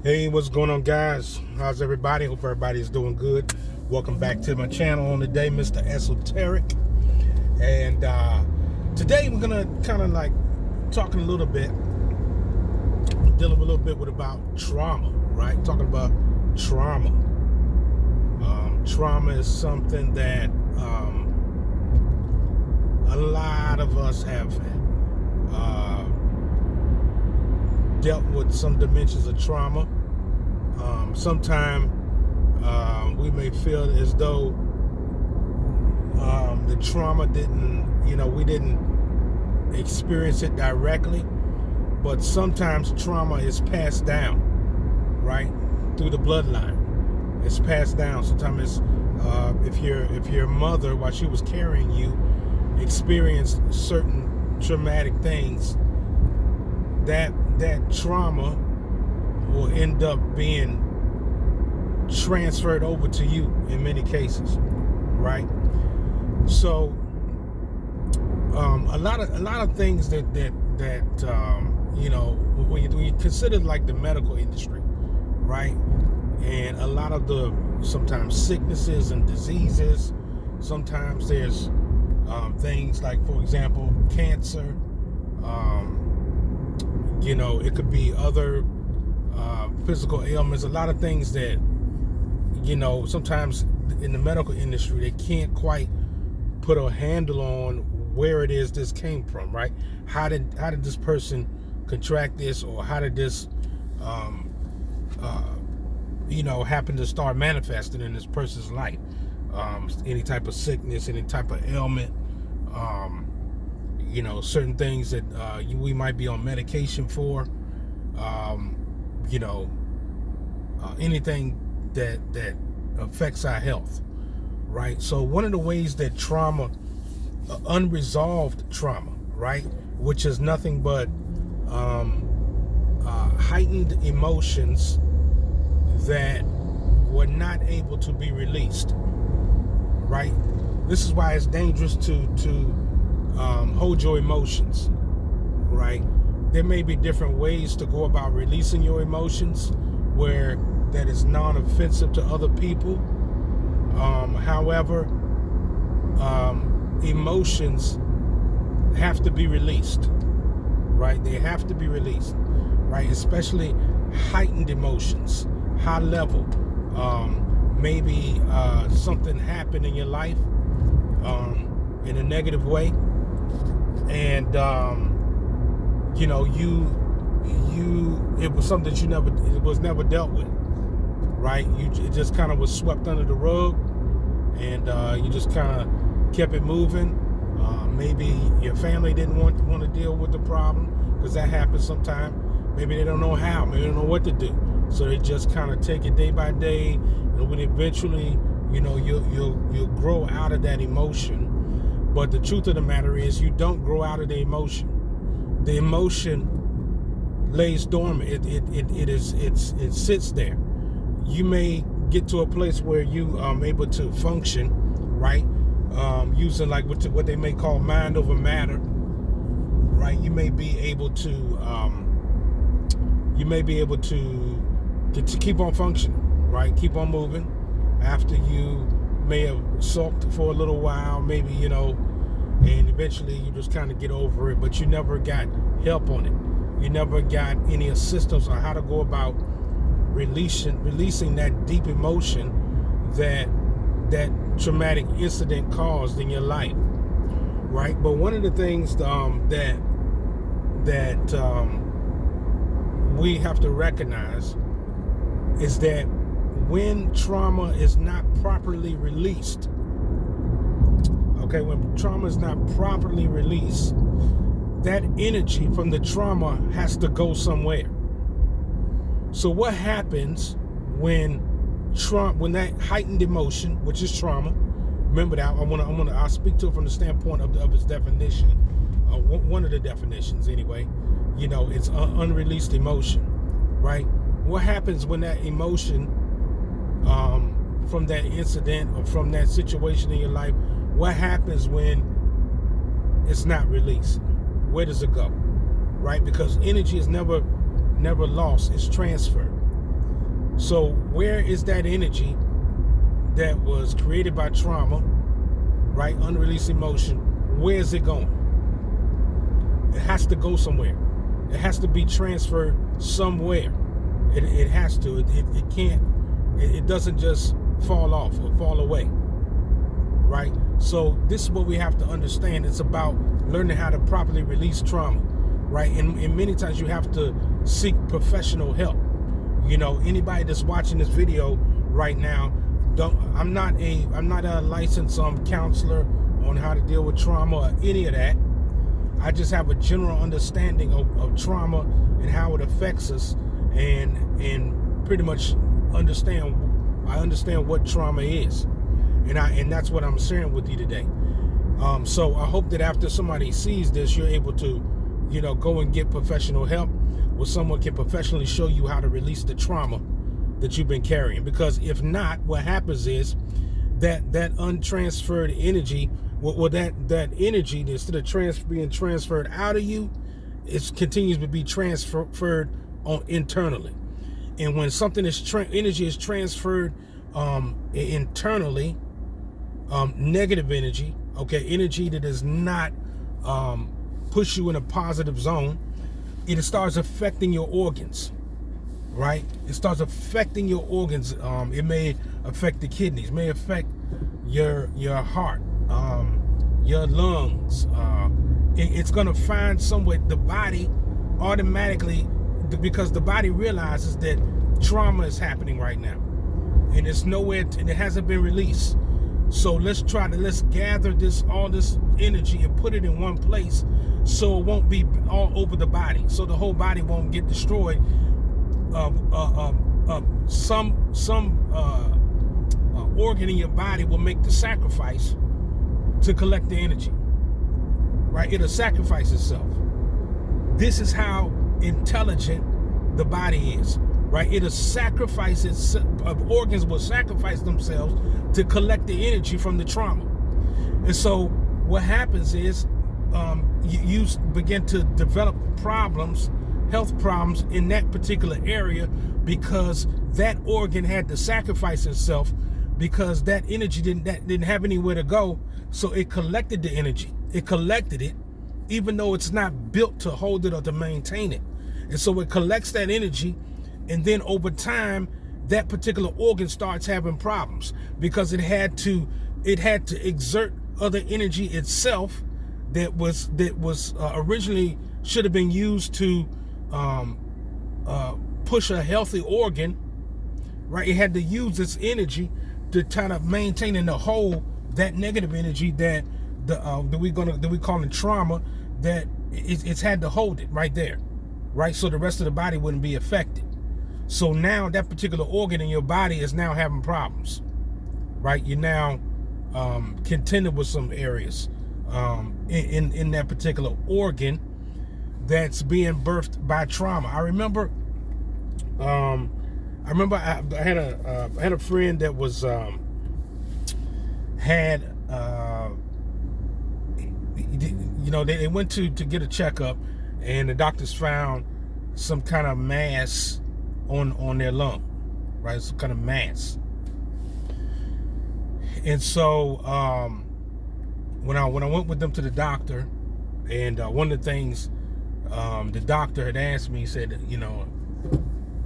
Hey, what's going on, guys? How's everybody? Hope everybody's doing good. Welcome back to my channel on the day, Mr. Esoteric. And today we're gonna kind of like talking a little bit, dealing a little bit with about trauma, right? Talking about trauma. Trauma is something that a lot of us have dealt with some dimensions of trauma. Sometimes we may feel as though the trauma we didn't experience it directly, but sometimes trauma is passed down, right, through the bloodline. It's passed down. Sometimes it's if your mother, while she was carrying you, experienced certain traumatic things, that trauma will end up being transferred over to you in many cases, right? So a lot of things that when you consider like the medical industry, right, and a lot of the sometimes sicknesses and diseases, sometimes there's things like, for example, cancer. It could be other physical ailments, a lot of things that, sometimes in the medical industry, they can't quite put a handle on where it is this came from, right? How did this person contract this, or how did this, happen to start manifesting in this person's life? Any type of sickness, any type of ailment, certain things that we might be on medication for, anything that affects our health, right? So one of the ways that trauma, unresolved trauma, right, which is nothing but heightened emotions that were not able to be released, right? This is why it's dangerous to hold your emotions, right? There may be different ways to go about releasing your emotions where that is non-offensive to other people. However, emotions have to be released, right? They have to be released, right? Especially heightened emotions, high level. Maybe something happened in your life in a negative way, and it was something that it was never dealt with, right? It just kind of was swept under the rug, and you just kind of kept it moving. Maybe your family didn't want to deal with the problem, because that happens sometimes. Maybe they don't know how, maybe they don't know what to do, so they just kind of take it day by day, and when eventually you'll grow out of that emotion. But the truth of the matter is, you don't grow out of the emotion. The emotion lays dormant. It sits there. You may get to a place where you are able to function, right? Using like what they may call mind over matter, right? You may be able to keep on functioning, right? Keep on moving after you may have sulked for a little while, maybe, and eventually you just kind of get over it, but you never got help on it. You never got any assistance on how to go about releasing that deep emotion that traumatic incident caused in your life, right? But one of the things that we have to recognize is that when trauma is not properly released, when trauma is not properly released, that energy from the trauma has to go somewhere. So what happens when that heightened emotion, which is trauma, remember that I'll speak to it from the standpoint of its definition, one of the definitions anyway. It's unreleased emotion, right? What happens when that emotion from that incident or from that situation in your life, what happens when it's not released? Where does it go, right? Because energy is never lost, it's transferred. So where is that energy that was created by trauma, right? Unreleased emotion. Where is it going? It has to go somewhere. It has to be transferred somewhere. It has to. It can't. It doesn't just fall off or fall away, right? So this is what we have to understand. It's about learning how to properly release trauma, right? And many times you have to seek professional help. You know, anybody that's watching this video right now, I'm not a licensed counselor on how to deal with trauma or any of that. I just have a general understanding of trauma and how it affects us, and pretty much understand what trauma is, and that's what I'm sharing with you today. So I hope that after somebody sees this, you're able to, go and get professional help, where someone can professionally show you how to release the trauma that you've been carrying. Because if not, what happens is that untransferred energy, that energy, instead of being transferred out of you, it continues to be transferred on internally. And when something energy is transferred internally, negative energy, energy that does not push you in a positive zone, it starts affecting your organs, right? It starts affecting your organs. It may affect the kidneys, may affect your heart, your lungs. It's going to find somewhere, the body automatically, because the body realizes that trauma is happening right now, and it's nowhere, and it hasn't been released. So let's gather all this energy and put it in one place, so it won't be all over the body, so the whole body won't get destroyed. Some organ in your body will make the sacrifice to collect the energy, right? It'll sacrifice itself. This is how intelligent the body is, right? It'll sacrifice itself. Organs will sacrifice themselves to collect the energy from the trauma. And so what happens is you begin to develop health problems in that particular area, because that organ had to sacrifice itself, because that energy didn't have anywhere to go. So it collected the energy. It collected it, even though it's not built to hold it or to maintain it. And so it collects that energy, and then over time, that particular organ starts having problems, because it had to exert other energy itself that was originally should have been used to push a healthy organ, right? It had to use its energy to kind of maintain and to hold that negative energy that we call it trauma, that it's had to hold it right there, right? So the rest of the body wouldn't be affected. So now that particular organ in your body is now having problems, right? You're now contended with some areas in that particular organ that's being birthed by trauma. I remember I had a friend that was they went to get a checkup, and the doctors found some kind of mass on their lung, right? Some kind of mass. And so when I went with them to the doctor, and one of the things the doctor had asked me, he said,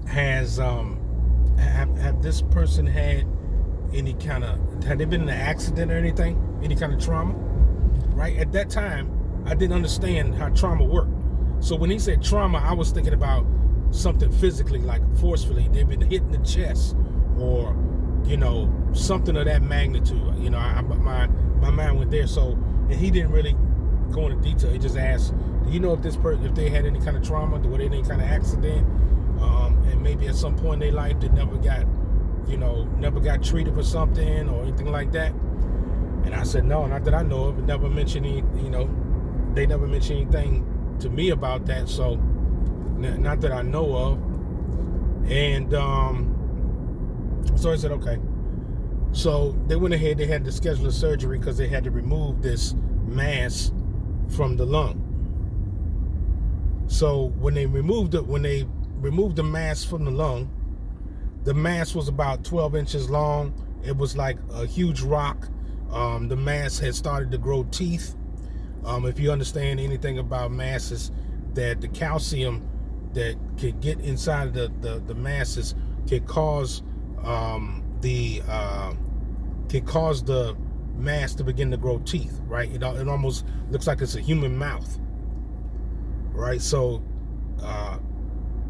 have this person had they been in an accident or anything, any kind of trauma, right? At that time, I didn't understand how trauma worked. So when he said trauma, I was thinking about something physically, like forcefully. They've been hit in the chest, or something of that magnitude. My mind went there. So, and he didn't really go into detail. He just asked, do you know if they had any kind of trauma, were they any kind of accident, and maybe at some point in their life they never got treated for something or anything like that? And I said, no, not that I know of. It never mentioned they never mentioned anything to me about that. So, not that I know of. And so I said, okay. So they went ahead, they had to schedule a surgery, because they had to remove this mass from the lung. So when they removed the mass from the lung, The mass was about 12 inches long. It was like a huge rock. The mass had started to grow teeth. If you understand anything about masses, that the calcium that can get inside of the masses can cause the mass to begin to grow teeth, right? It almost looks like it's a human mouth, right? So,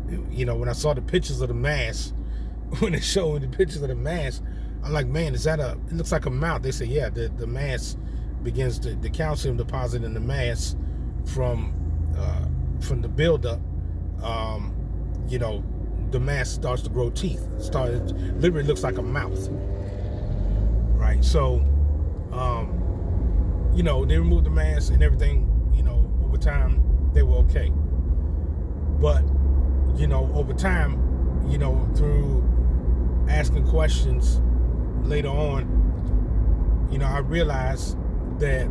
when I saw the pictures of the mass, when they showed the pictures of the mass, I'm like, man, it looks like a mouth. They say, yeah, the mass begins to, the calcium deposit in the mass from the buildup, the mass starts to grow teeth. Literally looks like a mouth, right? So, they removed the mass and everything, over time, they were okay. But, over time, through asking questions later on, I realized that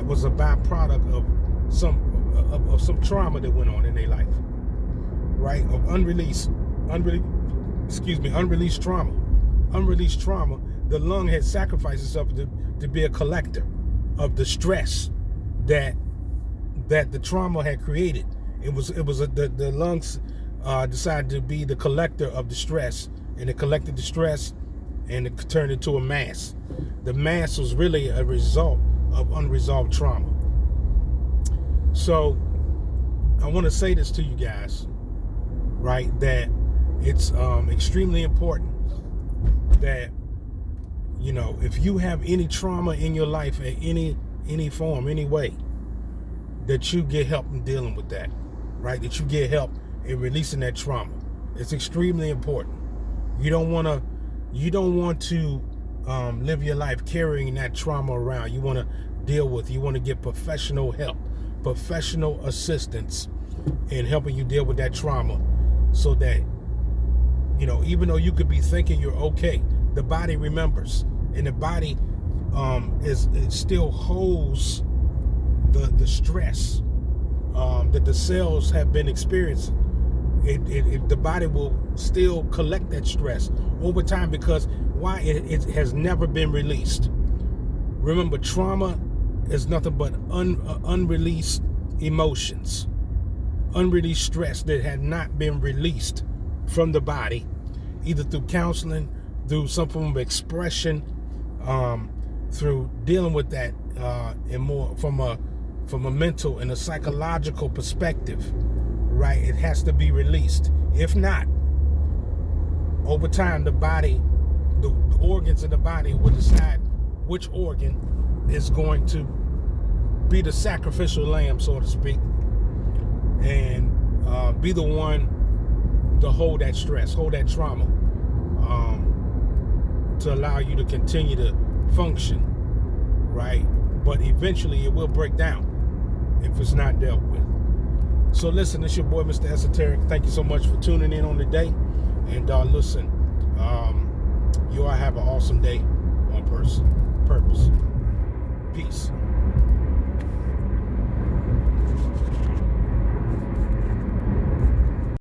was a byproduct of some trauma that went on in their life, right? Of unreleased trauma. Unreleased trauma. The lung had sacrificed itself to be a collector of the stress that the trauma had created. The lungs decided to be the collector of the stress, and it collected the stress and it turned into a mass. The mass was really a result of unresolved trauma. So I want to say this to you guys, right? That it's extremely important that, if you have any trauma in your life at any form, any way, that you get help in dealing with that, right? That you get help in releasing that trauma. It's extremely important. You don't want to live your life carrying that trauma around. You want to get professional help, professional assistance in helping you deal with that trauma, so that, even though you could be thinking you're okay, the body remembers, and the body it still holds the stress that the cells have been experiencing. The body will still collect that stress over time, because why? It has never been released. Remember, trauma is nothing but unreleased emotions, unreleased stress that had not been released from the body, either through counseling, through some form of expression, through dealing with that, and more from a mental and a psychological perspective, right? It has to be released. If not, over time, the body, the organs in the body will decide which organ is going to be the sacrificial lamb, so to speak, and be the one to hold that stress, hold that trauma, to allow you to continue to function, right? But eventually it will break down if it's not dealt with. So listen, it's your boy, Mr. Esoteric. Thank you so much for tuning in on the day. And listen, you all have an awesome day on purpose. Peace.